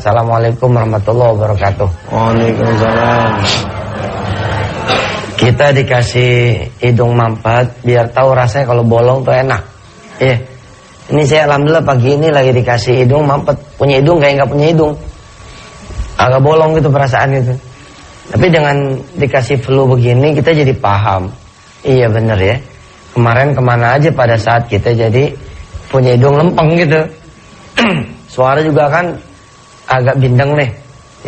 Assalamualaikum warahmatullahi wabarakatuh. Waalaikumsalam. Kita dikasih hidung mampet biar tahu rasanya kalau bolong tuh enak. Iya. Ini saya alhamdulillah pagi ini lagi dikasih hidung mampet. Punya hidung kayak nggak punya hidung. Agak bolong gitu perasaan gitu. Tapi dengan dikasih flu begini kita jadi paham. Iya bener ya. Kemarin kemana aja pada saat kita jadi punya hidung lempeng gitu. Suara juga kan agak bindeng nih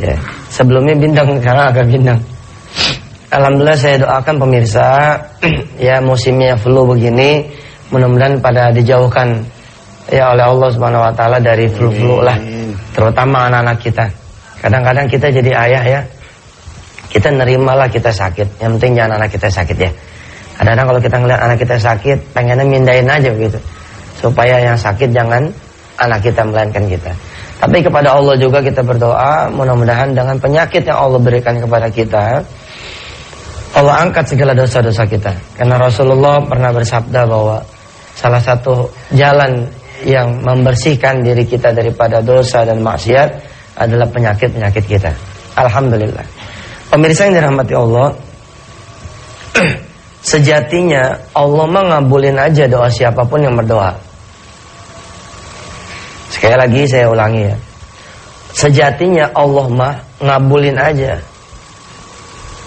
ya. Sebelumnya bindeng, sekarang agak bindeng. Alhamdulillah saya doakan pemirsa ya musimnya flu begini mudah-mudahan pada dijauhkan ya oleh Allah Subhanahu wa taala dari flu-flu lah, terutama anak-anak kita. Kadang-kadang kita jadi ayah ya, kita nerimalah kita sakit, yang penting jangan anak kita sakit ya. Kadang-kadang kalau kita ngeliat anak kita sakit pengennya mindahin aja begitu, supaya yang sakit jangan anak kita melainkan kita. Tapi kepada Allah juga kita berdoa, mudah-mudahan dengan penyakit yang Allah berikan kepada kita, Allah angkat segala dosa-dosa kita. Karena Rasulullah pernah bersabda bahwa salah satu jalan yang membersihkan diri kita daripada dosa dan maksiat adalah penyakit-penyakit kita. Alhamdulillah. Pemirsa yang dirahmati Allah, sejatinya Allah mengabulin aja doa siapapun yang berdoa. Sekali lagi saya ulangi ya. Sejatinya Allah mah ngabulin aja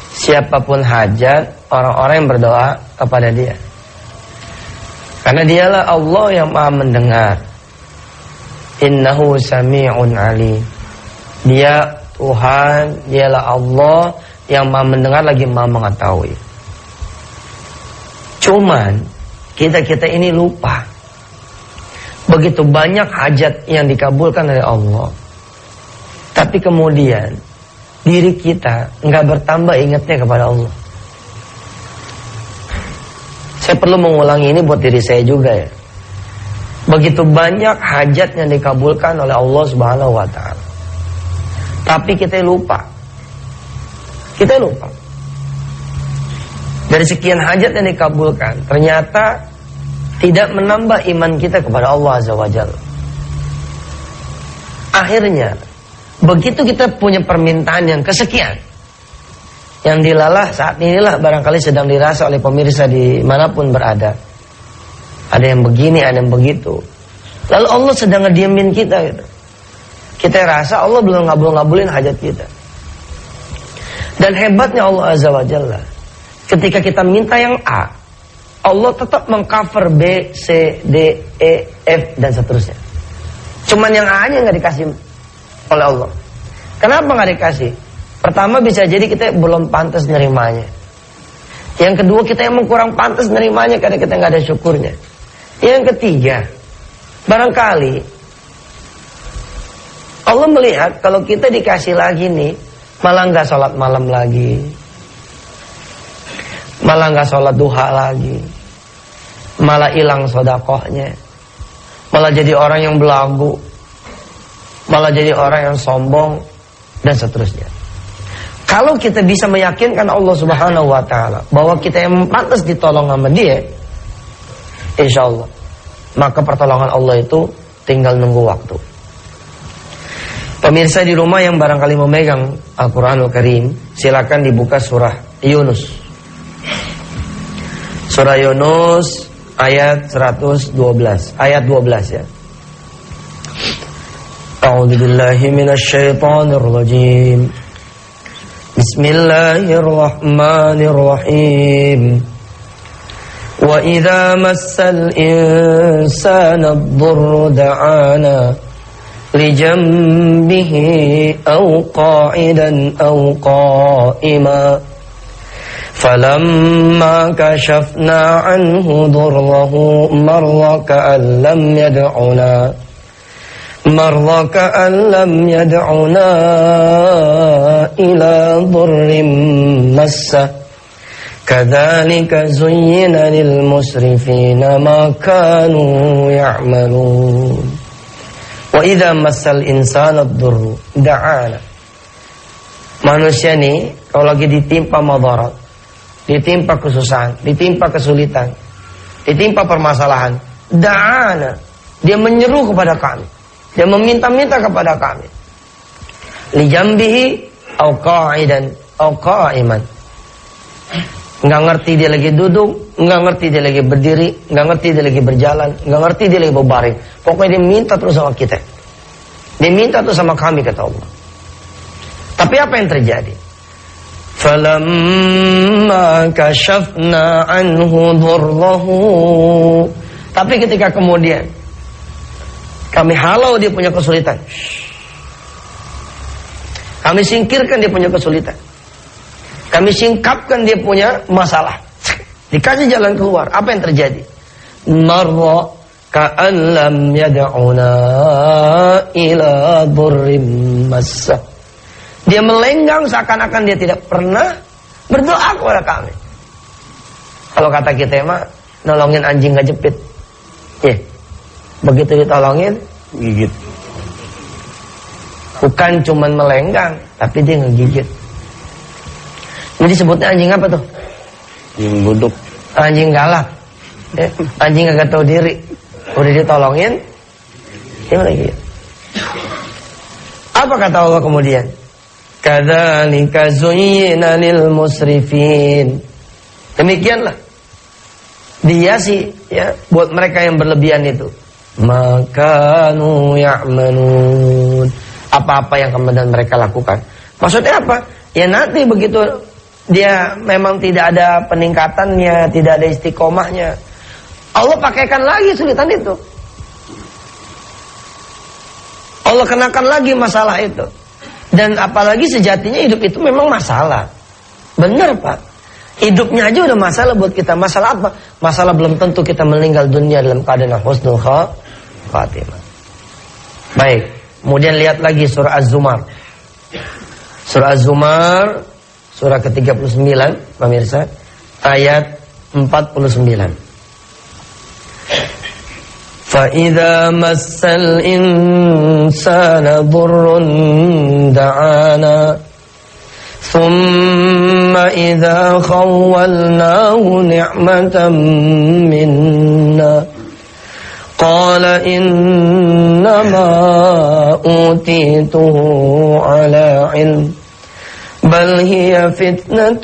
siapapun hajat orang-orang yang berdoa kepada Dia. Karena Dialah Allah yang Maha mendengar. Innahu sami'un alim. Dia Tuhan, Dialah Allah yang Maha mendengar lagi Maha mengetahui. Cuman kita ini lupa. Begitu banyak hajat yang dikabulkan oleh Allah, tapi kemudian diri kita nggak bertambah ingatnya kepada Allah. Saya perlu mengulangi ini buat diri saya juga ya. Begitu banyak hajat yang dikabulkan oleh Allah Subhanahu wa taala, tapi kita lupa. Kita lupa. Dari sekian hajat yang dikabulkan, ternyata tidak menambah iman kita kepada Allah Azza wa Jalla. Akhirnya, begitu kita punya permintaan yang kesekian, yang dilalah saat inilah barangkali sedang dirasa oleh pemirsa dimanapun berada. Ada yang begini, ada yang begitu. Lalu Allah sedang ngediemin kita gitu. Kita rasa Allah belum ngabulin hajat kita. Dan hebatnya Allah Azza wa Jalla, ketika kita minta yang A, Allah tetap mengcover B, C, D, E, F dan seterusnya. Cuman yang A-nya nggak dikasih oleh Allah. Kenapa nggak dikasih? Pertama bisa jadi kita belum pantas nerimanya. Yang kedua kita emang kurang pantas nerimanya karena kita nggak ada syukurnya. Yang ketiga, barangkali Allah melihat kalau kita dikasih lagi nih, malah nggak sholat malam lagi, malah nggak sholat duha lagi, malah hilang sedekahnya, malah jadi orang yang belagu, malah jadi orang yang sombong dan seterusnya. Kalau kita bisa meyakinkan Allah Subhanahu wa taala bahwa kita yang pantas ditolong sama Dia, insyaallah maka pertolongan Allah itu tinggal nunggu waktu. Pemirsa di rumah yang barangkali memegang Al-Qur'anul Karim, silakan dibuka surah Yunus. Surah Yunus ayat 112, ayat 12 ya. A'udzu billahi minasyaitonir rajim. Bismillahirrahmanirrahim. Wa idza massal insana ad-durru da'ana li janbihi aw qa'idan aw qa'ima falamma kashafna 'anhu durrahu marra ka'an lam yad'una ila dhurrin massah kadzalika zuyyina lil musrifina ma kanu ya'malun. Wa idza massal insana ad-durru da'ana. Manusia nih kalau lagi ditimpa madarat, ditimpa kesusahan, ditimpa kesulitan, ditimpa permasalahan, da'ana, dia menyeru kepada kami, dia meminta-minta kepada kami. Li jambihi au qa'idan au qa'iman. Enggak ngerti dia lagi duduk, enggak ngerti dia lagi berdiri, enggak ngerti dia lagi berjalan, enggak ngerti dia lagi berbaring. Pokoknya dia minta terus sama kita. Dia minta terus sama kami, kata Allah. Tapi apa yang terjadi? Falamma kashafna anhu dhurrahu. Tapi ketika kemudian kami halau dia punya kesulitan, kami singkirkan dia punya kesulitan, kami singkapkan dia punya masalah, dikasih jalan keluar, apa yang terjadi? Marra ka'an lam yad'una ila dhurrim massa. Dia melenggang seakan-akan dia tidak pernah berdoa kepada kami. Kalau kata kita mah nolongin anjing gak jepit. Ya. Begitu ditolongin gigit. Bukan cuman melenggang, tapi dia ngegigit. Jadi sebutnya anjing apa tuh? Anjing buduk. Anjing galak. Ya. Anjing gak tahu diri. Udah ditolongin, dia ngegigit. Apa kata Allah kemudian? Kadzalika zuyyina lil musrifin. Demikianlah dihiasi ya buat mereka yang berlebihan itu. Makanu ya'malun. Apa-apa yang kemudian mereka lakukan. Maksudnya apa? Ya nanti begitu dia memang tidak ada peningkatannya, tidak ada istiqomahnya, Allah pakaikan lagi sulitan itu. Allah kenakan lagi masalah itu. Dan apalagi sejatinya hidup itu memang masalah. Benar Pak. Hidupnya aja udah masalah buat kita. Masalah apa? Masalah belum tentu kita meninggal dunia dalam keadaan husnul khatimah. Baik. Kemudian lihat lagi surah Az-Zumar. Surah Az-Zumar, surah ke-39, pemirsa, ayat 49. فَإِذَا مَسَّ الْإِنسَانَ ضُرٌّ دَعَانَا ثُمَّ إِذَا خَوَّلْنَاهُ نِعْمَةً مِنَّا قَالَ إِنَّمَا أُوتِيتُهُ عَلَى عِلْمٍ بَلْ هِيَ فِتْنَةٌ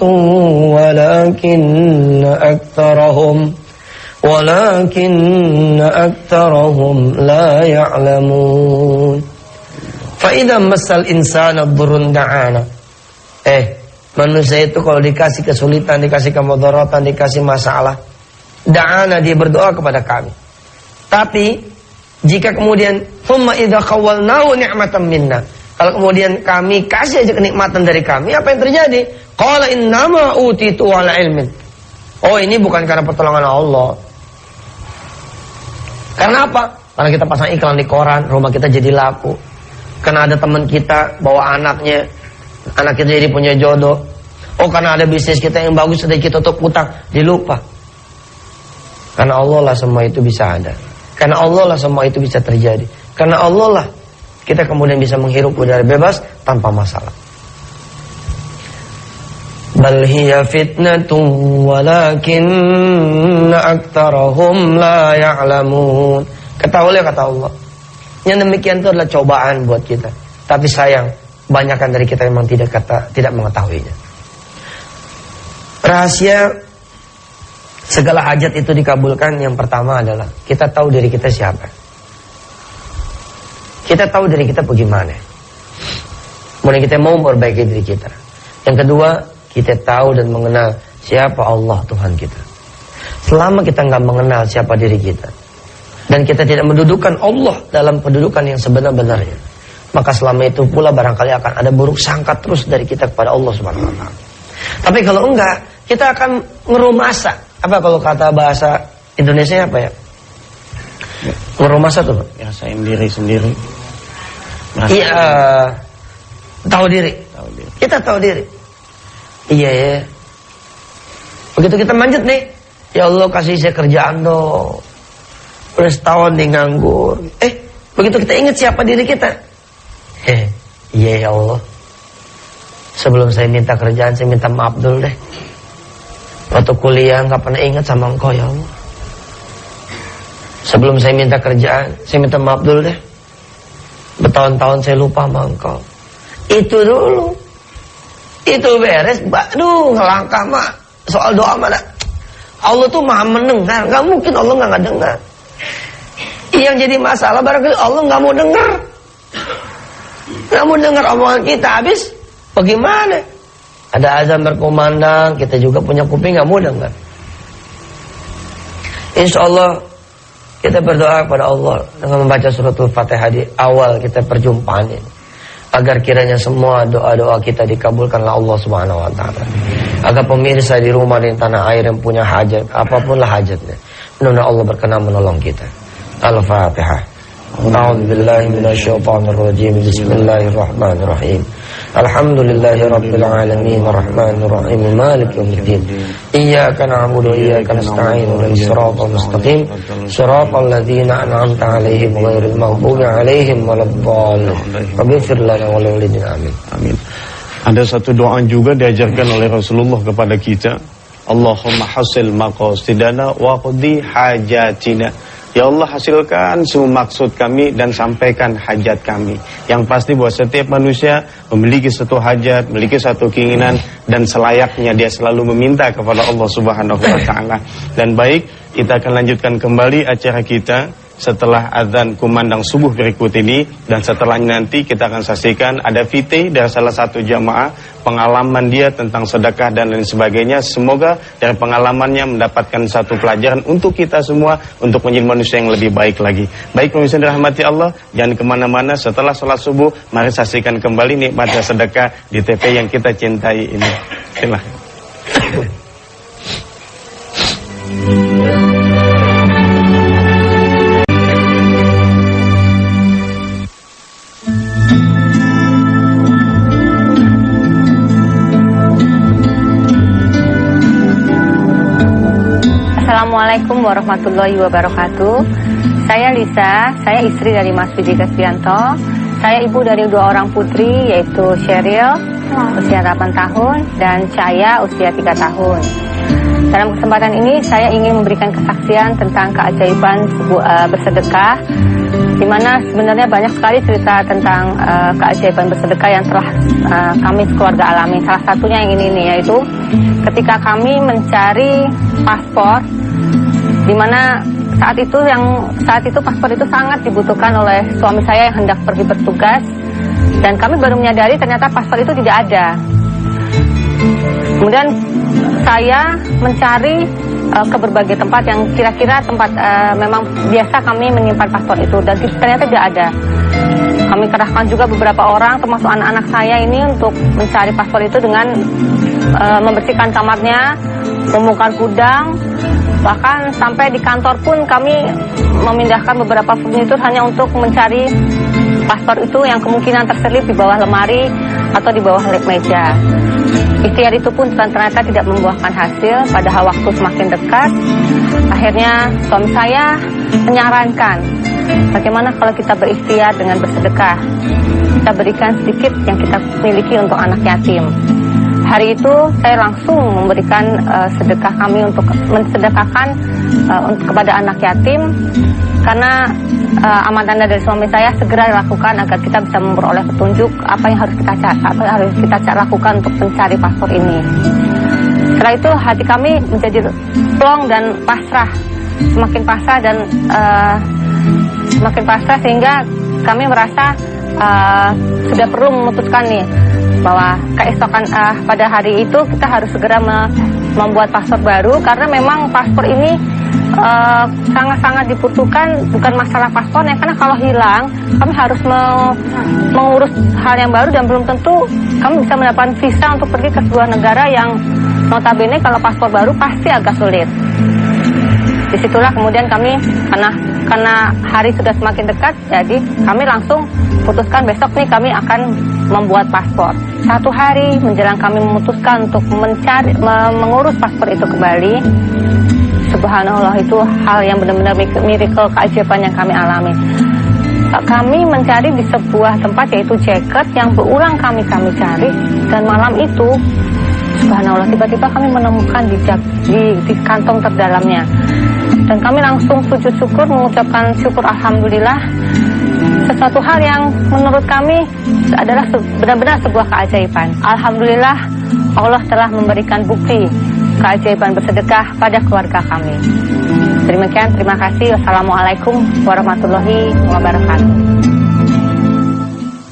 ولكن أكثرهم لا يعلمون فإذا مس الإنسان ضر دعانا. Manusia itu kalau dikasih kesulitan, dikasih kemudaratan, dikasih masalah, da'ana, dia berdoa kepada kami. Tapi jika kemudian thumma idza khawwalnahu ni'matan minna, kalau kemudian kami kasih aja kenikmatan dari kami, apa yang terjadi? Qala innama utitu ala ilmin. Oh, ini bukan karena pertolongan Allah. Karena apa? Karena kita pasang iklan di koran, rumah kita jadi laku. Karena ada teman kita bawa anaknya, anak kita jadi punya jodoh. Oh, karena ada bisnis kita yang bagus, sudah kita tutup utang, dilupa. Karena Allah lah semua itu bisa ada. Karena Allah lah semua itu bisa terjadi. Karena Allah lah kita kemudian bisa menghirup udara bebas tanpa masalah. Bal hiya fitnatun walakinna aktsarahum la ya'lamun. Ketahuilah kata Allah, yang demikian itu adalah cobaan buat kita. Tapi sayang, banyakkan dari kita memang tidak mengetahuinya. Rahasia segala hajat itu dikabulkan yang pertama adalah kita tahu diri kita siapa. Kita tahu diri kita bagaimana. Kemudian kita mau memperbaiki diri kita. Yang kedua, kita tahu dan mengenal siapa Allah Tuhan kita. Selama kita nggak mengenal siapa diri kita, dan kita tidak mendudukan Allah dalam kedudukan yang sebenar-benarnya, maka selama itu pula barangkali akan ada buruk sangka terus dari kita kepada Allah Subhanahu wa taala. Tapi kalau enggak, kita akan ngerumasa. Apa kalau kata bahasa Indonesia apa ya? Ngerumasa tuh. Rasain diri sendiri. Iya, tahu diri. Kita tahu diri. Iya ya. Begitu kita manjat nih, ya Allah kasih saya kerjaan dong. Udah setahun nih nganggur. Begitu kita ingat siapa diri kita. Iya ya Allah. Sebelum saya minta kerjaan, saya minta maaf dulu deh. Waktu kuliah nggak pernah ingat sama Engkau ya Allah. Sebelum saya minta kerjaan, saya minta maaf dulu deh. Bertahun-tahun saya lupa sama Engkau. Itu dulu. Itu beres, aduh ngelangkah mah. Soal doa mana? Allah tuh maha mendengar, gak mungkin Allah gak dengar. Yang jadi masalah barangkali Allah gak mau dengar. Gak mau dengar omongan kita, habis bagaimana? Ada azan berkumandang, kita juga punya kuping gak mau dengar. Insya Allah kita berdoa kepada Allah dengan membaca suratul Fatihah di awal kita perjumpaan ini, agar kiranya semua doa-doa kita dikabulkanlah Allah Subhanahu wa taala. Agar pemirsa di rumah di tanah air yang punya hajat, apapun lah hajatnya, mudah-mudahan Allah berkenan menolong kita. Al-Fatihah. A'udzubillahi minasyaitonir rajim. Bismillahirrahmanirrahim. Alhamdulillahirabbil alamin arrahmanir rahim maliki yaumiddin. Iyyaka na'budu wa iyyaka nasta'in ihdinas siratal mustaqim siratal ladzina an'amta 'alaihim ghairil maghdubi 'alaihim waladdallin. Rabbighfir lana wa liwalidina amin. Amin. Ada satu doa juga diajarkan oleh Rasulullah kepada kita. Allahumma hasil maqasidana wa qdi hajatina. Ya Allah, hasilkan semua maksud kami dan sampaikan hajat kami. Yang pasti bahwa setiap manusia memiliki satu hajat, memiliki satu keinginan, dan selayaknya dia selalu meminta kepada Allah Subhanahu wa taala. Dan baik, kita akan lanjutkan kembali acara kita setelah azan kumandang subuh berikut ini, dan setelahnya nanti kita akan saksikan ada VT dari salah satu jamaah, pengalaman dia tentang sedekah dan lain sebagainya. Semoga dari pengalamannya mendapatkan satu pelajaran untuk kita semua untuk menjadi manusia yang lebih baik lagi. Baik pemirsa dirahmati Allah, jangan kemana-mana. Setelah sholat subuh, mari saksikan kembali nikmatnya sedekah di TV yang kita cintai ini. Silahkan. Assalamualaikum warahmatullahi wabarakatuh. Saya Lisa, saya istri dari Mas Widi Kasbianto. Saya ibu dari 2 orang putri, yaitu Sheryl usia 8 tahun dan Cahaya usia 3 tahun. Dalam kesempatan ini saya ingin memberikan kesaksian tentang keajaiban bersedekah, di mana sebenarnya banyak sekali cerita tentang keajaiban bersedekah yang telah kami keluarga alami. Salah satunya yang ini nih, yaitu ketika kami mencari paspor, di mana saat itu paspor itu sangat dibutuhkan oleh suami saya yang hendak pergi bertugas, dan kami baru menyadari ternyata paspor itu tidak ada. Kemudian saya mencari ke berbagai tempat yang kira-kira tempat memang biasa kami menyimpan paspor itu, dan ternyata tidak ada. Kami kerahkan juga beberapa orang termasuk anak-anak saya ini untuk mencari paspor itu dengan membersihkan kamarnya, membongkar gudang. Bahkan sampai di kantor pun kami memindahkan beberapa furnitur hanya untuk mencari paspor itu yang kemungkinan terselip di bawah lemari atau di bawah meja. Ikhtiar itu pun ternyata tidak membuahkan hasil. Pada waktu semakin dekat, akhirnya suami saya menyarankan, bagaimana kalau kita berikhtiar dengan bersedekah, kita berikan sedikit yang kita miliki untuk anak yatim. Hari itu saya langsung memberikan sedekah kami untuk mensedekahkan kepada anak yatim, karena amanah dari suami saya segera dilakukan agar kita bisa memperoleh petunjuk apa yang harus kita lakukan untuk mencari paspor ini. Setelah itu hati kami menjadi plong dan pasrah, semakin pasrah sehingga kami merasa sudah perlu memutuskan nih bahwa keesokan pada hari itu kita harus segera membuat paspor baru, karena memang paspor ini sangat-sangat dibutuhkan. Bukan masalah paspornya, karena kalau hilang kami harus mengurus hal yang baru, dan belum tentu kami bisa mendapatkan visa untuk pergi ke sebuah negara yang notabene kalau paspor baru pasti agak sulit. Disitulah kemudian kami, karena hari sudah semakin dekat, jadi kami langsung putuskan besok nih kami akan membuat paspor. 1 hari menjelang kami memutuskan untuk mengurus paspor itu kembali, subhanallah, itu hal yang benar-benar miracle, keajaiban yang kami alami. Kami mencari di sebuah tempat yaitu Jaket yang berulang kami cari, dan malam itu subhanallah tiba-tiba kami menemukan di kantong terdalamnya, dan kami langsung sujud syukur, mengucapkan syukur alhamdulillah. sesuatu hal yang menurut kami adalah benar-benar sebuah keajaiban. Alhamdulillah Allah telah memberikan bukti keajaiban bersedekah pada keluarga kami. Demikian, terima kasih. Wassalamualaikum warahmatullahi wabarakatuh.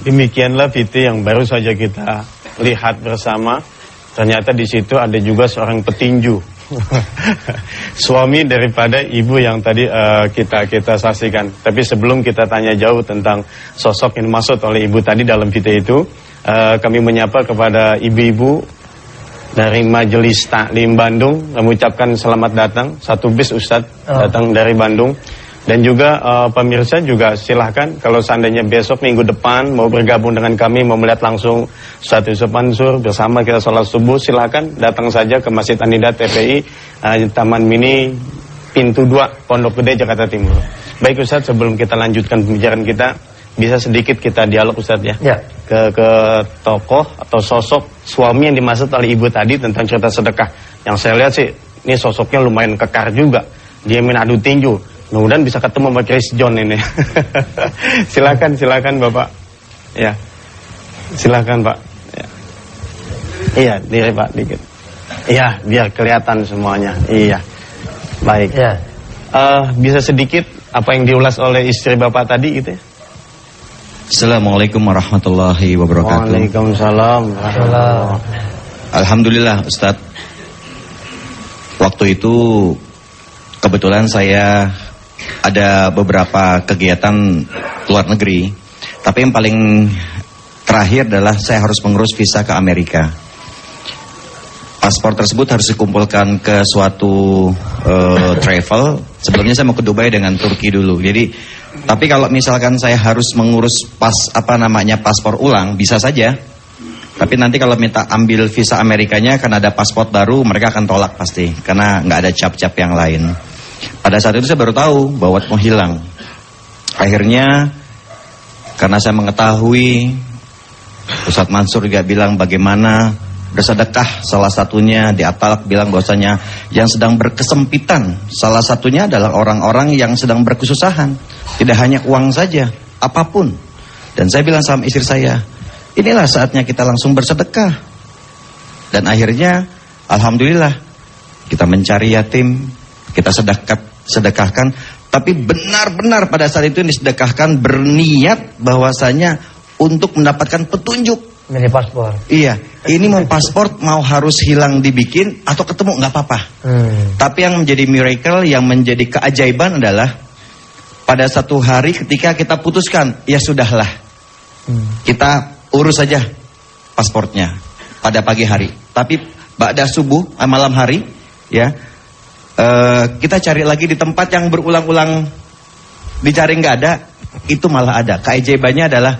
Demikianlah video yang baru saja kita lihat bersama. Ternyata di situ ada juga seorang petinju. Suami daripada ibu yang tadi kita saksikan. Tapi sebelum kita tanya jauh tentang sosok yang dimaksud oleh ibu tadi dalam video itu, kami menyapa kepada ibu-ibu dari Majelis Taklim Bandung, mengucapkan selamat datang. Satu bis Ustadz datang dari Bandung. Dan juga pemirsa juga silahkan kalau seandainya besok minggu depan mau bergabung dengan kami, mau melihat langsung Ustadz Yusuf Mansur bersama kita sholat subuh, silahkan datang saja ke Masjid An-Nida TPI Taman Mini Pintu 2 Pondok Gede Jakarta Timur. Baik Ustadz, sebelum kita lanjutkan pembicaraan kita, bisa sedikit kita dialog Ustadz ya, ke tokoh atau sosok suami yang dimaksud oleh ibu tadi tentang cerita sedekah. Yang saya lihat sih ini sosoknya lumayan kekar juga, dia main adu tinju. Mudah-mudahan bisa ketemu sama Chris John ini. Silakan Bapak. Ya. Silakan Pak. Ya. Iya, diri Pak dikit. Iya, biar kelihatan semuanya. Iya. Baik. Ya. Bisa sedikit apa yang diulas oleh istri Bapak tadi gitu ya? Assalamualaikum warahmatullahi wabarakatuh. Waalaikumsalam. Alhamdulillah Ustadz. Waktu itu kebetulan saya ada beberapa kegiatan luar negeri, tapi yang paling terakhir adalah saya harus mengurus visa ke Amerika. Paspor tersebut harus dikumpulkan ke suatu travel. Sebelumnya saya mau ke Dubai dengan Turki dulu. Jadi, tapi kalau misalkan saya harus mengurus paspor ulang, bisa saja. Tapi nanti kalau minta ambil visa Amerikanya, karena ada paspor baru, mereka akan tolak pasti, karena nggak ada cap-cap yang lain. Pada saat itu saya baru tahu bahwa mau hilang. Akhirnya karena saya mengetahui, Ustadz Mansur juga bilang bagaimana bersedekah, salah satunya di Atalak bilang bahwasanya yang sedang berkesempitan, salah satunya adalah orang-orang yang sedang berkesusahan. Tidak hanya uang saja, apapun. Dan saya bilang sama istri saya, inilah saatnya kita langsung bersedekah. Dan akhirnya alhamdulillah kita mencari yatim, kita sedekahkan, tapi benar-benar pada saat itu disedekahkan berniat bahwasanya untuk mendapatkan petunjuk. Ini paspor. Iya, ini mau paspor mau harus hilang dibikin atau ketemu nggak apa-apa. Tapi yang menjadi miracle, yang menjadi keajaiban adalah pada satu hari ketika kita putuskan, ya sudahlah, kita urus saja pasportnya pada pagi hari. Tapi ba'da subuh, malam hari, ya. Kita cari lagi di tempat yang berulang-ulang dicari nggak ada, itu malah ada. Keajaibannya adalah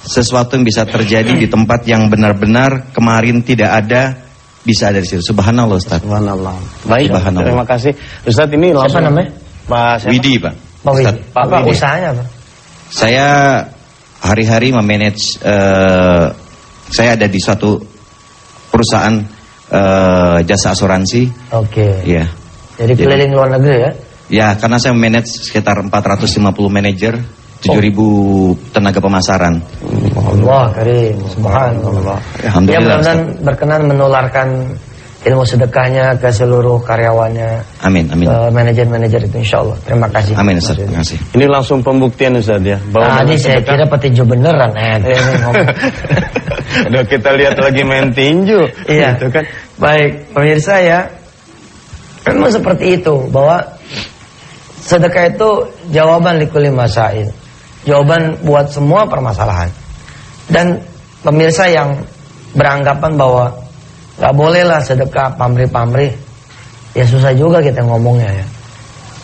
sesuatu yang bisa terjadi di tempat yang benar-benar kemarin tidak ada, bisa ada di situ. Subhanallah Ustaz. Subhanallah. Baik, Subhanallah. Terima kasih Ustaz. Ini langsung. Siapa namanya? Pak Widi Pak. Pak Widi. Apa Widi. usahanya Pak? Saya hari-hari memanage, saya ada di suatu perusahaan jasa asuransi. Oke. Iya. Jadi keliling luar negeri ya? Ya, karena saya manage sekitar 450 manajer, 7.000 tenaga pemasaran. Allah karim, subhanallah. Ya, Alhamdulillah. mudah-mudahan berkenan menularkan ilmu sedekahnya ke seluruh karyawannya. Amin, amin. Manajer-manajer itu insyaallah. Terima kasih. Amin Ustaz, terima kasih. Ini langsung pembuktian Ustaz ya. Tadi saya kira petinju beneran. Ini ngomong. Aduh, kita lihat lagi main tinju. Iya. Gitu kan. Baik, pemirsa ya. Memang seperti itu, bahwa sedekah itu jawaban likulli masail. Jawaban buat semua permasalahan. Dan pemirsa yang beranggapan bahwa gak bolehlah sedekah pamrih-pamrih, ya susah juga kita ngomongnya ya.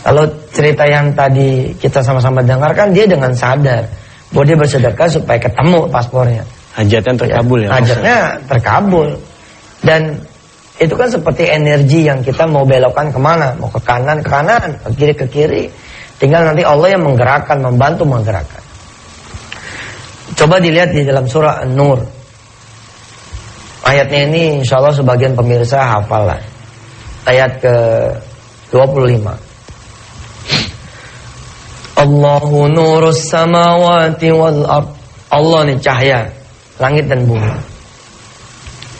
Kalau cerita yang tadi kita sama-sama dengarkan, dia dengan sadar bahwa dia bersedekah supaya ketemu paspornya. Hajatnya terkabul ya. Hajatnya terkabul. Dan itu kan seperti energi yang kita mau belokkan kemana, mau ke kanan, ke kiri, ke kiri. Tinggal nanti Allah yang menggerakkan, membantu menggerakkan. Coba dilihat di dalam surah An-Nur. Ayatnya ini insya Allah sebagian pemirsa hafal lah. Ayat ke 25. Allahu nurus samawati wal ard. Allah nih cahaya langit dan bumi.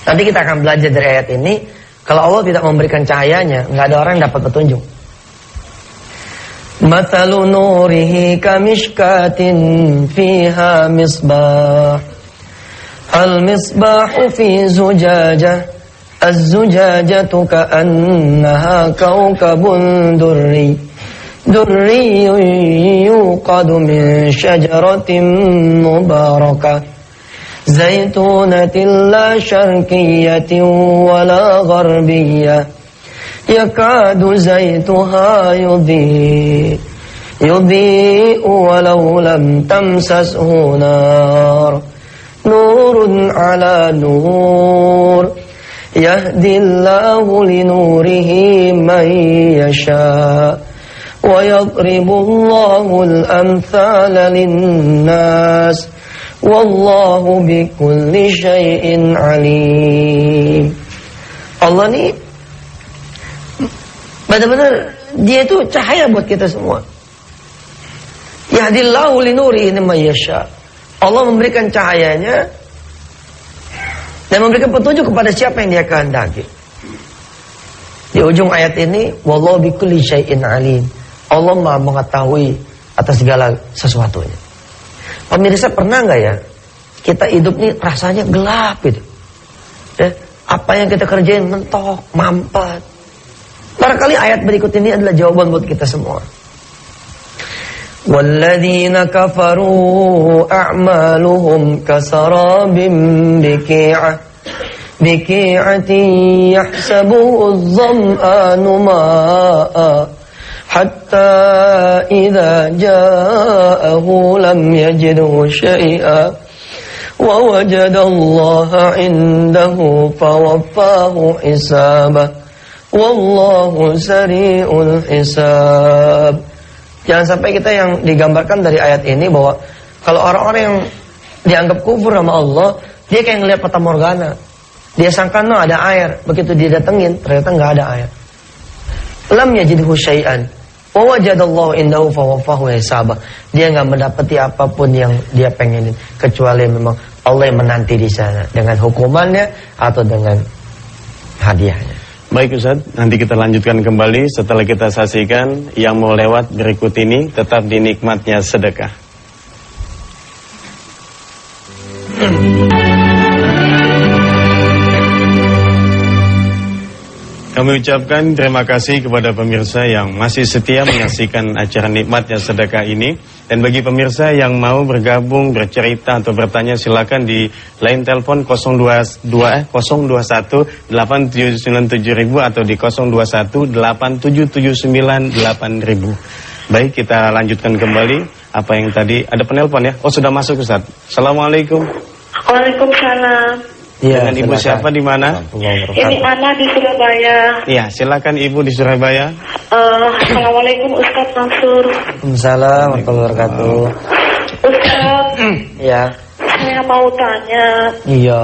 Nanti kita akan belajar dari ayat ini. Kalau Allah tidak memberikan cahayanya, nggak ada orang yang dapat petunjuk. Mathalu nurihi kamishkatin fiha misbah. Al misbahu fi zujajah. Az-zujajatu ka'annaha kawkabun durri. Durri yuqadu min syajaratin mubarakah. Zaitunatin la syarkiyatin wa la gharbiyah. Yakadu zaituha yudhi'u walau lam tamsashu nar. Nurun ala nur. Yahdillahu linurihi man yasha. Wa yadribullahu al-amthala lin-nas. Wallahu bikulli syai'in alim. Allah nih benar-benar dia itu cahaya buat kita semua. Yahdillahu linurihi man yasha. Allah memberikan cahayanya dan memberikan petunjuk kepada siapa yang dia kehendaki. Di ujung ayat ini, wallahu bikulli syai'in alim. Allah Maha mengetahui atas segala sesuatunya. Pemirsa, pernah nggak ya kita hidup nih rasanya gelap gitu, ya, apa yang kita kerjain mentok, mampet. Barangkali ayat berikut ini adalah jawaban buat kita semua. Walladzina kafaru a'maluhum kasarabim biqi'atin yahsabuhu adh-dham'anu ma'a hatta idza ja'ahu lam yajidhu syai'a wa wajada Allah 'indahu fawaffahu hisabah wallahu sari'ul hisab. Jangan sampai kita yang digambarkan dari ayat ini bahwa kalau orang-orang yang dianggap kufur sama Allah, dia kayak ngelihat fata morgana. Dia sangka no ada air, begitu dia datengin ternyata nggak ada air. Lam yajidhu syai'an wa wajadallahu indahu fawaffahu hisabah. Dia nggak mendapati apapun yang dia pengenin kecuali memang Allah yang menanti di sana dengan hukumannya atau dengan hadiahnya. Baik Ustaz, nanti kita lanjutkan kembali setelah kita saksikan yang mau lewat berikut ini. Tetap di nikmatnya sedekah. Kami ucapkan terima kasih kepada pemirsa yang masih setia menyaksikan acara nikmatnya sedekah ini. Dan bagi pemirsa yang mau bergabung, bercerita atau bertanya, silakan di line telepon 021-8797.000 atau di 021-8779-8000. Baik, kita lanjutkan kembali apa yang tadi. Ada penelpon ya? Oh, sudah masuk Ustaz. Assalamualaikum. Waalaikumsalam. Ya, dengan Ibu siapa di mana? Ini Ana di Surabaya. Iya, silakan Ibu di Surabaya. Assalamualaikum Ustaz Mansur. Waalaikumsalam warahmatullahi wabarakatuh. Ustaz, Ya. saya mau tanya. Iya.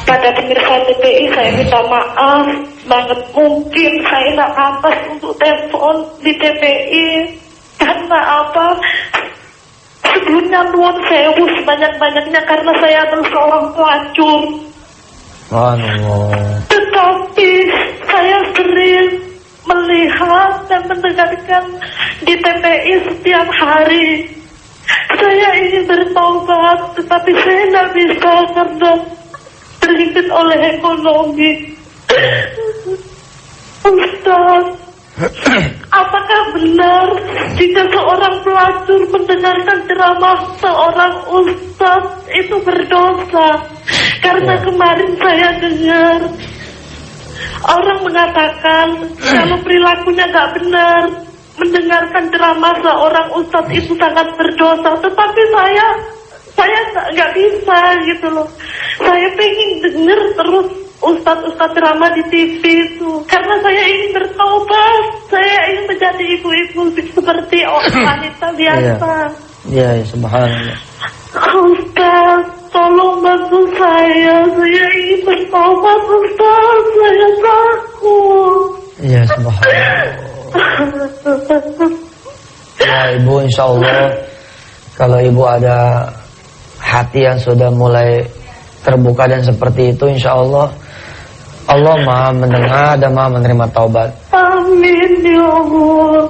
Pada pemirsa TPI saya minta maaf banget, mungkin saya nggak pantas untuk telepon di TPI karena apa? Sebelumnya nuwun sewu sebanyak-banyaknya karena saya adalah seorang pelacur. Tetapi saya sering melihat dan mendengarkan di TPI setiap hari. Saya ingin bertaubat, tetapi saya tidak bisa karena terhimpit oleh ekonomi. Ustaz, apakah benar jika seorang pelacur mendengarkan ceramah seorang ustaz itu berdosa? Karena kemarin saya dengar orang mengatakan kalau perilakunya nggak benar, mendengarkan ceramah seorang ustaz itu sangat berdosa. Tetapi saya nggak bisa gitu loh. Saya pengen dengar terus ustaz-ustaz ceramah di TV itu karena saya ingin bertaubat, saya ingin menjadi ibu-ibu seperti wanita biasa. Iya, subhanallah. Ustaz, tolong bantu saya ingin bertaubat Ustaz, saya takut. Iya, subhanallah. Ya Ya Ibu, insya Allah kalau Ibu ada hati yang sudah mulai terbuka dan seperti itu, insya Allah Allah maha mendengar dan maha menerima taubat. Amin ya Allah.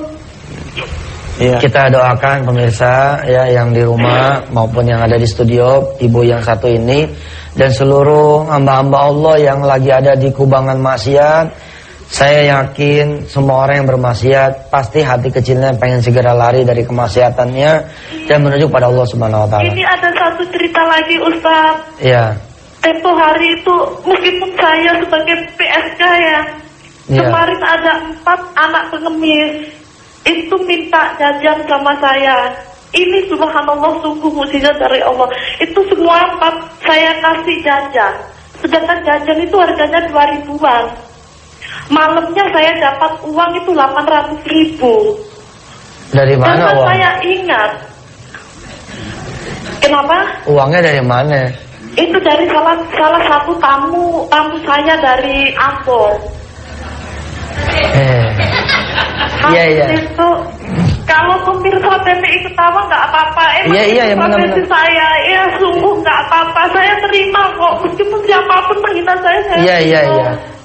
Ya. Kita doakan pemirsa ya yang di rumah maupun yang ada di studio, ibu yang satu ini dan seluruh hamba-hamba Allah yang lagi ada di kubangan maksiat. Saya yakin semua orang yang bermaksiat pasti hati kecilnya pengen segera lari dari kemaksiatannya dan menuju pada Allah Subhanahu wa taala. Ini ada satu cerita lagi Ustaz. Ya. Tempo hari itu meskipun saya sebagai PSK ya, kemarin ada 4 anak pengemis itu minta jajan sama saya. Ini subhanallah sungguh mukjizat dari Allah. Itu semua 4 saya kasih jajan. Sedangkan jajan itu harganya 2.000-an. Malamnya saya dapat uang itu 800.000. Dari mana karena uang? Saya ingat. Kenapa? Uangnya dari mana? Itu dari salah satu tamu saya dari Ambon. Iya. Itu kalau pemirsa TPI ketawa nggak apa-apa. Emang iya, itu profesi saya. Ya sungguh nggak apa-apa. Saya terima kok. Meskipun siapapun menghina saya. Iya.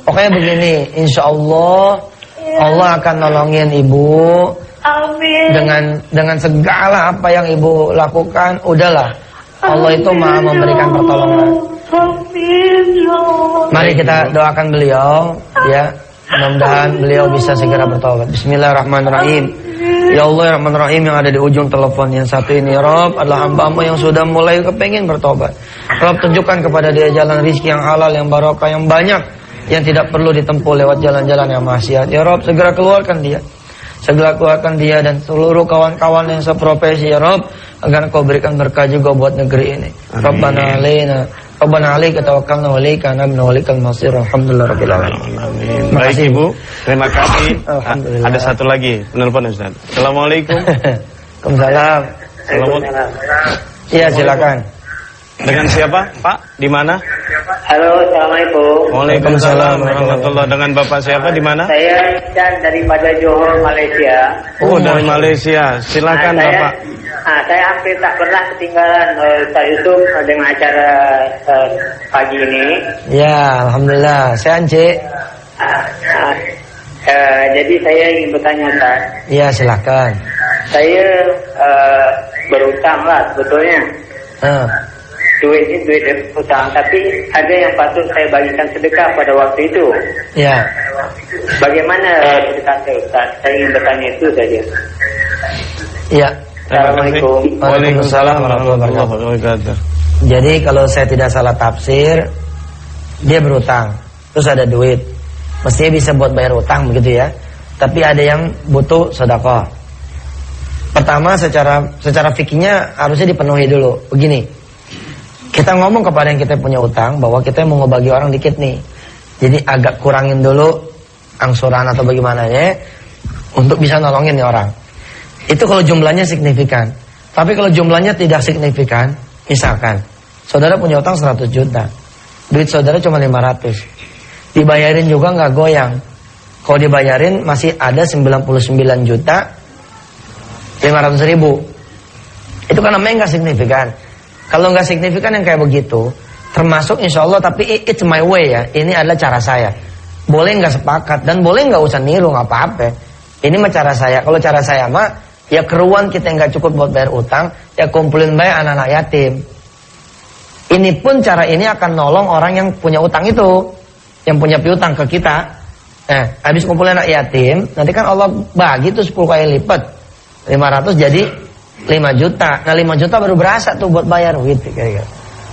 Pokoknya begini, insya Allah Allah akan nolongin ibu. Amin. Dengan segala apa yang ibu lakukan, udahlah. Allah itu maha memberikan pertolongan. Amin. Mari kita doakan beliau, ya. Mudah-mudahan beliau bisa segera bertobat. Bismillahirrahmanirrahim. Ya Allah, ya Rahman-Rahim, yang ada di ujung telepon yang satu ini, Rob adalah hamba-Mu yang sudah mulai kepengen bertobat. Rob, tunjukkan kepada dia jalan rizki yang halal, yang barokah, yang banyak, yang tidak perlu ditempuh lewat jalan-jalan yang maksiat. Ya Rob, segera keluarkan dia. Segera keluarkan dia dan seluruh kawan-kawan yang seprofesi, ya Rob, agar Kau berikan berkah juga buat negeri ini. Rabbana alaika tawakkalna wa ilaika anabna wa ilaikal masir. Alhamdulillahirabbil alamin. Amin. Baik Ibu, terima kasih. Alhamdulillah. Ada satu lagi penelpon Ustaz. Assalamualaikum. Waalaikumsalam. Iya, silakan. Dengan siapa, Pak? Di mana? Halo, assalamualaikum. Waalaikumsalam warahmatullahi. Dengan Bapak siapa? Di mana? Saya Chan daripada Johor, Malaysia. Oh, dari Malaysia. Silakan Bapak. Saya hampir tak pernah ketinggalan Ustaz Yusuf dengan acara pagi ini. Ya, alhamdulillah. Saya Ance. Jadi saya ingin bertanya, Ustaz. Iya, silakan. Saya berutang lah sebetulnya. Duit ini duit utang, tapi ada yang patut saya bagikan sedekah pada waktu itu. Ya. Bagaimana sedekah saya, Ustaz? Saya ingin bertanya itu saja. Ya. Assalamualaikum. Waalaikumsalam warahmatullahi wabarakatuh. Jadi kalau saya tidak salah tafsir, dia berutang, terus ada duit, mestinya bisa buat bayar utang begitu ya. Tapi ada yang butuh sedekah. Pertama secara fikihnya harusnya dipenuhi dulu. Begini, kita ngomong kepada yang kita punya utang bahwa kita mau ngebagi orang dikit nih, jadi agak kurangin dulu angsuran atau bagaimana ya, untuk bisa nolongin nih orang. Itu kalau jumlahnya signifikan. Tapi kalau jumlahnya tidak signifikan, misalkan saudara punya utang 100 juta, duit saudara cuma 500, dibayarin juga nggak goyang. Kalau dibayarin masih ada 99 juta 500 ribu. Itu kan namanya nggak signifikan. Kalau nggak signifikan yang kayak begitu, termasuk insya Allah, tapi it's my way ya. Ini adalah cara saya. Boleh nggak sepakat dan boleh nggak usah niru, nggak apa-apa. Ini mah cara saya. Kalau cara saya mah ya keruan kita nggak cukup buat bayar utang, ya kumpulin bayar anak-anak yatim. Ini pun cara ini akan nolong orang yang punya utang itu, yang punya piutang ke kita. Habis kumpulin anak yatim, nanti kan Allah bagi tuh 10 kali lipat, 500 jadi 5 juta. Nah 5 juta baru berasa tuh buat bayar gitu kira-kira.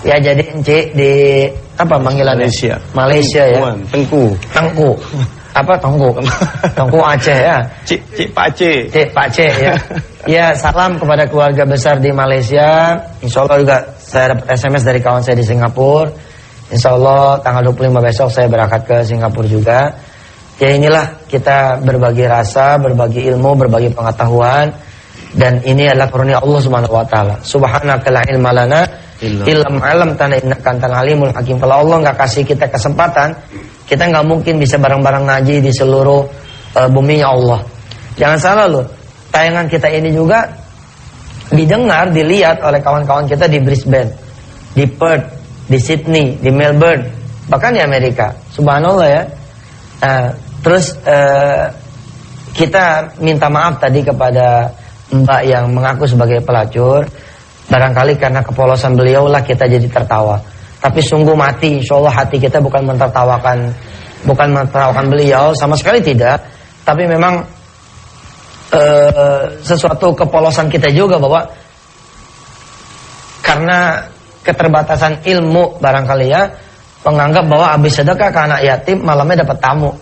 Ya jadi Encik di apa panggilannya? Malaysia ya. Tengku. Apa Tengku Aceh ya. Cik Pak C ya. Ya, salam kepada keluarga besar di Malaysia. Insya Allah juga saya dapat SMS dari kawan saya di Singapura. Insya Allah tanggal 25 besok saya berangkat ke Singapura juga. Ya inilah kita berbagi rasa, berbagi ilmu, berbagi pengetahuan. Dan ini adalah karunia Allah Subhanahu wa taala. Subhanaka la ilma lana illa ma 'allamtana innaka antal alimul hakim. Kalau Allah enggak kasih kita kesempatan, kita nggak mungkin bisa bareng-bareng ngaji di seluruh buminya Allah. Jangan salah loh. tayangan kita ini juga didengar, dilihat oleh kawan-kawan kita di Brisbane, di Perth, di Sydney, di Melbourne, bahkan di Amerika. Subhanallah ya. Terus kita minta maaf tadi kepada Mbak yang mengaku sebagai pelacur. Barangkali karena kepolosan beliau lah kita jadi tertawa. Tapi sungguh mati, insya Allah hati kita bukan mentertawakan beliau, sama sekali tidak. Tapi memang sesuatu kepolosan kita juga, bahwa karena keterbatasan ilmu barangkali ya, menganggap bahwa habis sedekah ke anak yatim malamnya dapat tamu.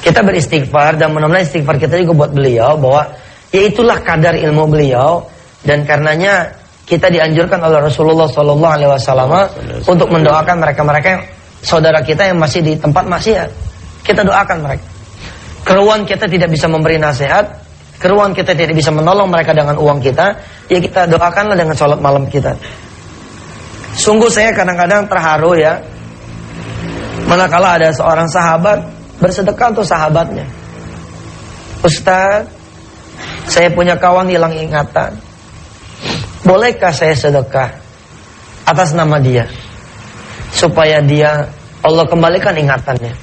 Kita beristighfar, dan mudah-mudahan istighfar kita juga buat beliau, bahwa ya itulah kadar ilmu beliau. Dan karenanya kita dianjurkan oleh Rasulullah SAW untuk mendoakan mereka-mereka saudara kita yang masih di tempat maksiat. Kita doakan mereka. Keruan kita tidak bisa memberi nasihat, keruan kita tidak bisa menolong mereka dengan uang kita, ya kita doakanlah dengan sholat malam kita. Sungguh saya kadang-kadang terharu ya, manakala ada seorang sahabat bersedekah untuk sahabatnya. Ustaz, saya punya kawan hilang ingatan, bolehkah saya sedekah atas nama dia, supaya dia Allah kembalikan ingatannya.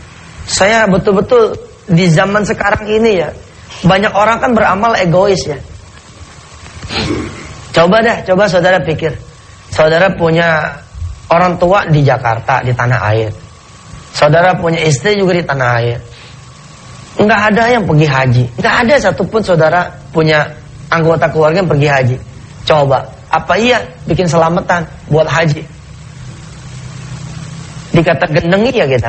Saya betul-betul di zaman sekarang ini ya, banyak orang kan beramal egois ya. Coba saudara pikir, saudara punya orang tua di Jakarta, di tanah air, saudara punya istri juga di tanah air, nggak ada yang pergi haji, nggak ada satupun saudara punya anggota keluarga yang pergi haji. Coba, apa iya bikin selamatan buat haji? Dikata gendengi ya kita.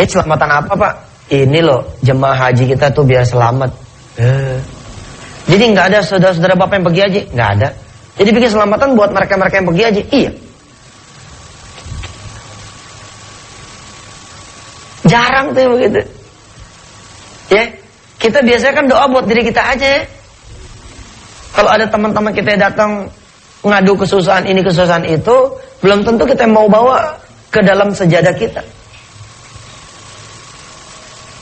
Selamatan apa Pak? Ini loh jemaah haji kita tuh biar selamat. Jadi nggak ada saudara-saudara bapak yang pergi haji, nggak ada. Jadi bikin selamatan buat mereka-mereka yang pergi haji. Iya. Jarang tuh yang begitu. Ya, kita biasanya kan doa buat diri kita aja ya. Kalau ada teman-teman kita yang datang ngadu kesusahan ini kesusahan itu, belum tentu kita mau bawa ke dalam sejadah kita.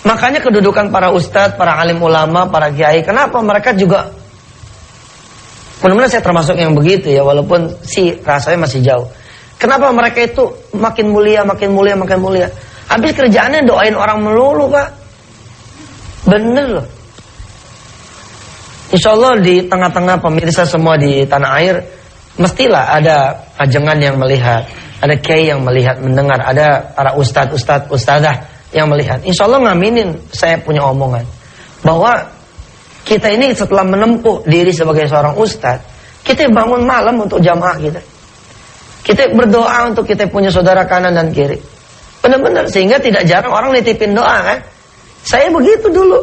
Makanya kedudukan para ustadz, para alim ulama, para kiai, kenapa mereka juga, mudah-mudahan saya termasuk yang begitu ya, walaupun sih rasanya masih jauh. Kenapa mereka itu makin mulia, makin mulia, makin mulia? Habis kerjaannya doain orang melulu Pak. Bener loh. Insya Allah di tengah-tengah pemirsa semua di tanah air, mestilah ada ajengan yang melihat, ada kiai yang melihat, mendengar, ada para ustadz-ustadzah yang melihat. Insya Allah ngaminin saya punya omongan, bahwa kita ini setelah menempuh diri sebagai seorang ustadz, kita bangun malam untuk jamaah kita. Kita berdoa untuk kita punya saudara kanan dan kiri. Benar-benar, sehingga tidak jarang orang nitipin doa kan. Saya begitu dulu.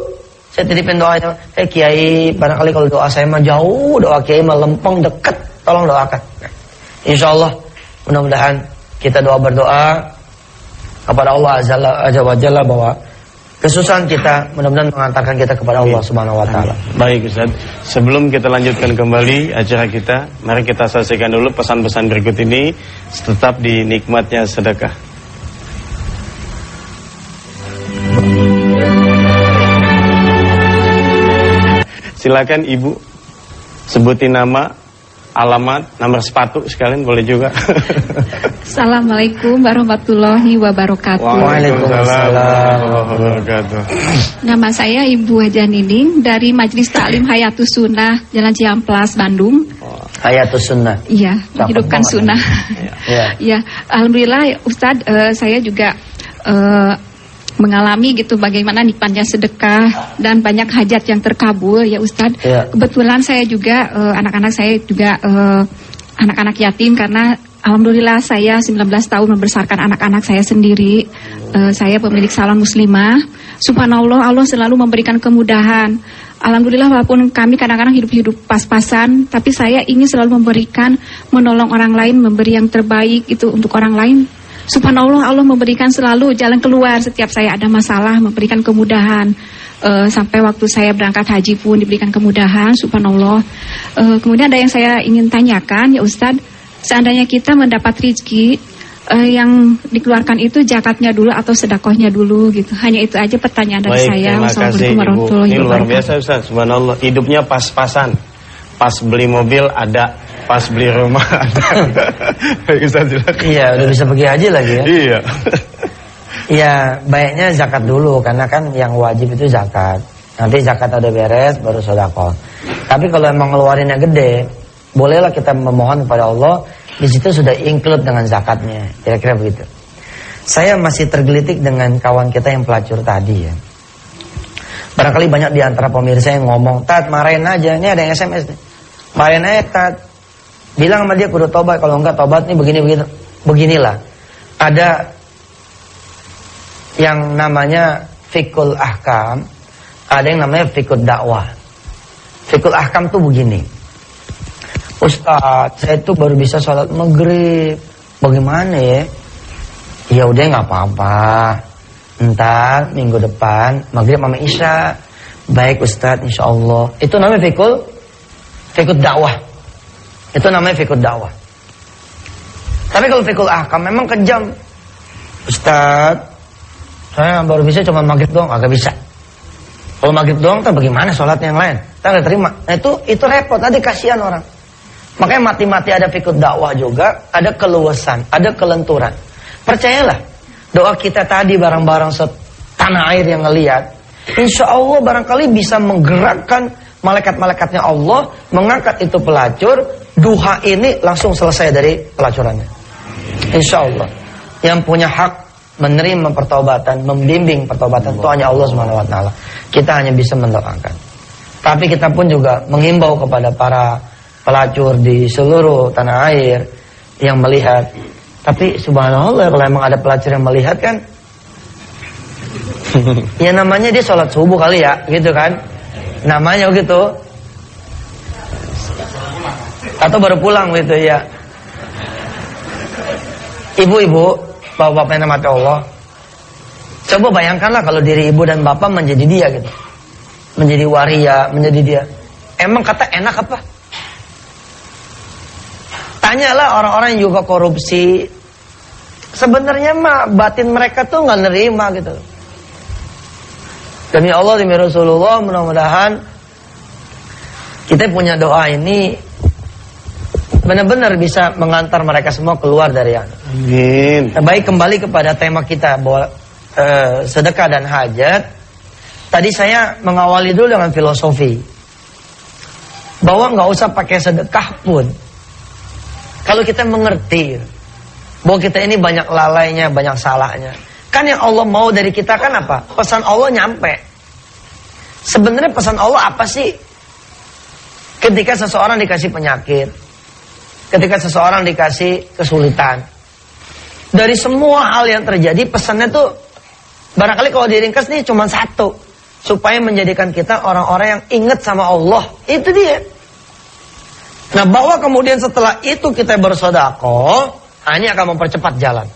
Saya titipin doa, kiai, barangkali kalau doa saya mah jauh, doa kiai mah lempeng dekat, tolong doakan. Insya Allah, mudah-mudahan kita berdoa kepada Allah Azza wa Jalla, bahwa kesusahan kita mudah-mudahan mengantarkan kita kepada Allah Subhanahu wa taala. Baik Ustaz, sebelum kita lanjutkan kembali acara kita, mari kita saksikan dulu pesan-pesan berikut ini, tetap di nikmatnya sedekah. Silakan Ibu sebutin nama, alamat, nomor sepatu sekalian boleh juga. Assalamualaikum warahmatullahi wabarakatuh. Waalaikumsalam warahmatullahi wabarakatuh. Nama saya Ibu Haja Nining dari Majelis Taklim Hayatus Sunnah, Jalan Ciamplas, Bandung. Hayatus Sunnah. Iya, menghidupkan sunnah. Iya, alhamdulillah Ustadz, saya juga mengalami gitu bagaimana nikmatnya sedekah dan banyak hajat yang terkabul ya Ustadz. Kebetulan saya juga anak-anak saya juga anak-anak yatim, karena alhamdulillah saya 19 tahun membesarkan anak-anak saya sendiri. Saya pemilik salon muslimah. Subhanallah, Allah selalu memberikan kemudahan. Alhamdulillah, walaupun kami kadang-kadang hidup pas-pasan, tapi saya ingin selalu memberikan, menolong orang lain, memberi yang terbaik itu untuk orang lain. Subhanallah, Allah memberikan selalu jalan keluar setiap saya ada masalah, memberikan kemudahan. Sampai waktu saya berangkat haji pun diberikan kemudahan, subhanallah. Kemudian ada yang saya ingin tanyakan ya Ustadz, seandainya kita mendapat rezeki yang dikeluarkan itu zakatnya dulu atau sedekahnya dulu gitu. Hanya itu aja pertanyaan dari saya. Wassalamualaikum warahmatullahi wabarakatuh. Ini luar biasa Ustaz, subhanallah. Hidupnya pas-pasan. Pas beli mobil ada, pas beli rumah ada. Ustaz, iya, udah bisa pergi haji lagi ya. Iya. Iya, baiknya zakat dulu karena kan yang wajib itu zakat. Nanti zakat udah beres baru sedekah. Tapi kalau emang ngeluarinnya gede, bolehlah kita memohon kepada Allah. Di situ sudah include dengan zakatnya, kira-kira begitu. Saya masih tergelitik dengan kawan kita yang pelacur tadi ya. Barangkali banyak di antara pemirsa yang ngomong, Tat marahin aja, ini ada yang SMS nih. Marahin aja Tat, bilang sama dia kudu tobat, kalau enggak tobat nih begini-begitu. Beginilah, ada yang namanya fikul ahkam, ada yang namanya fikul dakwah. Fikul ahkam tuh begini, Ustaz, saya tuh baru bisa sholat maghrib. Bagaimana ya? Ya udah nggak apa-apa. Ntar minggu depan maghrib sama isya. Baik Ustaz, insya Allah. Itu namanya fikul dakwah. Itu namanya fikul dakwah. Tapi kalau fikul ahkam memang kejam. Ustaz, saya baru bisa cuma maghrib doang, agak bisa. Kalau maghrib doang, tak bagaimana sholatnya yang lain? Tak nggak terima. Nah, itu repot. Nanti kasihan orang. Makanya mati-mati ada fikut dakwah juga, ada keluasan, ada kelenturan. Percayalah, doa kita tadi barang-barang setanah air yang ngelihat, insya Allah barangkali bisa menggerakkan malaikat-malaikatnya Allah, mengangkat itu pelacur, duha ini langsung selesai dari pelacurannya. Insya Allah. Yang punya hak menerima pertobatan, membimbing pertobatan itu hanya Allah SWT. Kita hanya bisa mendoakan. Tapi kita pun juga menghimbau kepada para pelacur di seluruh tanah air yang melihat. Tapi subhanallah, kalau emang ada pelacur yang melihat kan, ya namanya dia sholat subuh kali ya, gitu kan, namanya begitu, atau baru pulang gitu ya. Ibu-ibu, bapak-bapak yang mati Allah, coba bayangkanlah kalau diri ibu dan bapak menjadi dia gitu, menjadi waria, menjadi dia. Emang kata enak apa? Tanyalah orang-orang yang juga korupsi. Sebenarnya mah batin mereka tuh nggak nerima gitu. Demi Allah, demi Rasulullah, mudah-mudahan kita punya doa ini benar-benar bisa mengantar mereka semua keluar dari yang. Amin. Baik, kembali kepada tema kita bahwa sedekah dan hajat. Tadi saya mengawali dulu dengan filosofi bahwa nggak usah pakai sedekah pun. Kalau kita mengerti bahwa kita ini banyak lalainya, banyak salahnya. Kan yang Allah mau dari kita kan apa? Pesan Allah nyampe. Sebenarnya pesan Allah apa sih? Ketika seseorang dikasih penyakit, ketika seseorang dikasih kesulitan, dari semua hal yang terjadi, pesannya tuh barangkali kalau diringkas nih cuma satu, supaya menjadikan kita orang-orang yang ingat sama Allah. Itu dia. Nah, bahwa kemudian setelah itu kita bersedekah, ini akan mempercepat jalan.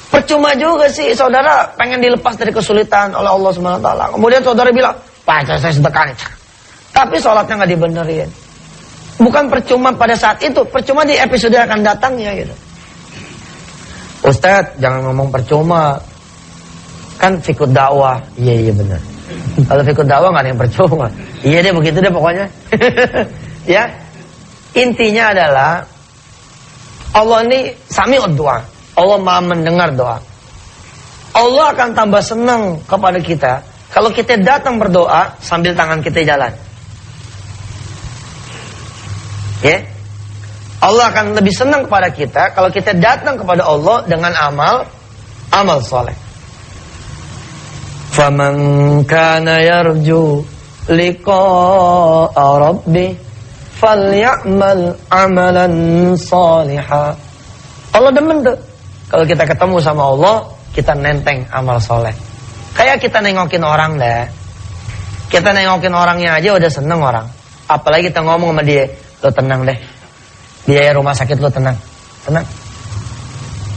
Percuma juga sih saudara pengen dilepas dari kesulitan oleh Allah SWT. Kemudian saudara bilang, Pak, saya sedekah. Tapi sholatnya nggak dibenerin. Bukan percuma pada saat itu, percuma di episode akan datangnya gitu. Ustadz, jangan ngomong percuma. Kan fikut dakwah. Iya benar. Kalau fikut dakwah nggak ada yang percuma. Iya deh, begitu deh pokoknya. Ya, intinya adalah Allah ini sami'ud doa. Allah maha mendengar doa. Allah akan tambah senang kepada kita kalau kita datang berdoa sambil tangan kita jalan. Ya, Allah akan lebih senang kepada kita kalau kita datang kepada Allah dengan amal soleh. Faman kana yarju liqa'a rabbih falyamal amalan salihah. Allah demen tuh kalau kita ketemu sama Allah, kita nenteng amal soleh. Kayak kita nengokin orang deh. Kita nengokin orangnya aja udah seneng orang. Apalagi kita ngomong sama dia, lo tenang deh, biaya rumah sakit lo tenang.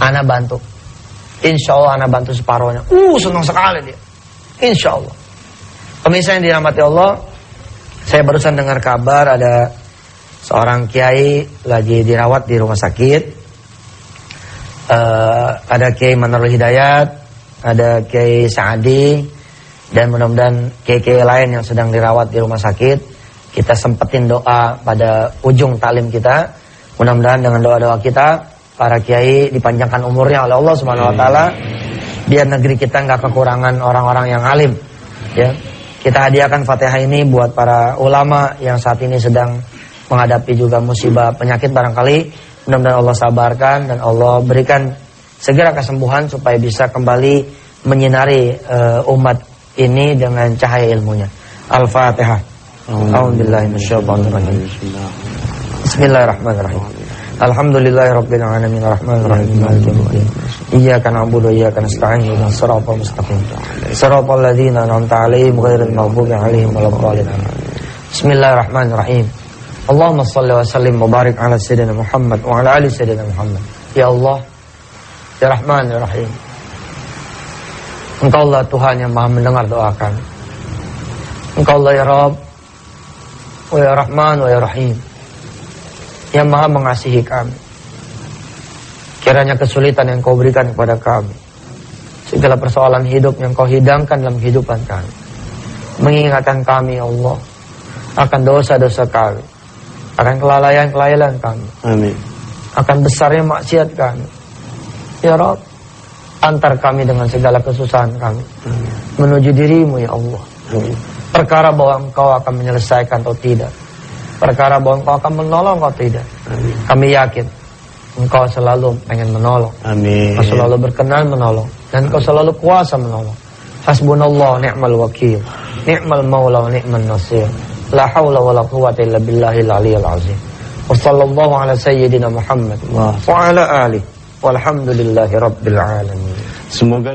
Ana bantu. Insya Allah ana bantu separohnya. Senang sekali dia. Insya Allah. Pemirsa yang dirahmati Allah, saya barusan dengar kabar ada seorang kiai lagi dirawat di rumah sakit. ada Kiai Manarul Hidayat, ada Kiai Saadi, dan mudah-mudahan kiai-kiai lain yang sedang dirawat di rumah sakit. Kita sempetin doa pada ujung taklim kita. Mudah-mudahan dengan doa-doa kita, para kiai dipanjangkan umurnya oleh Allah Subhanahu wa taala, biar negeri kita nggak kekurangan orang-orang yang alim. Ya. Kita hadiahkan Fatihah ini buat para ulama yang saat ini sedang menghadapi juga musibah penyakit barangkali. Mudah-mudahan Allah sabarkan dan Allah berikan segera kesembuhan supaya bisa kembali menyinari umat ini dengan cahaya ilmunya. Al-Fatihah. A'udzubillahi minasyaitonirrajim. Bismillahirrahmanirrahim. Alhamdulillahirabbil alamin arrahmanir rahim maliki yaumiddin. Iyyaka na'budu wa iyyaka nasta'in ihdinas siratal mustaqim. Siratal ladzina an'amta 'alaihim ghairil maghdubi 'alaihim waladdallin. Bismillahirrahmanirrahim. Allahumma shalli wa sallim wa barik ala sayyidina Muhammad wa ala ali sayyidina Muhammad. Ya Allah, ya Rahman ya Rahim. Engkau Allah Tuhan yang Maha mendengar doa kami. Engkau Allah ya Rabb, wa ya Rahman wa ya Rahim, yang Maha mengasihi kami. Kiranya kesulitan yang Kau berikan kepada kami, segala persoalan hidup yang Kau hidangkan dalam kehidupan kami, mengingatkan kami ya Allah akan dosa-dosa kami, akan kelalaian-kelalaian kami. Amin. Akan besarnya maksiat kami. Ya Rabb, antar kami dengan segala kesusahan kami menuju dirimu ya Allah. Amin. Perkara bahwa Engkau akan menyelesaikan atau tidak, perkara bahwa Engkau akan menolong atau tidak. Amin. Kami yakin Engkau selalu pengen menolong. Amin. Engkau selalu berkenan menolong, dan Engkau selalu kuasa menolong. Hasbunallah ni'mal wakil, ni'mal maula wa ni'man nasir. La haula wa la quwwata illa billahil aliyyil azim. Wa sallallahu ala sayyidina Muhammad wa ala alihi walhamdulillahi rabbil alamin. Semoga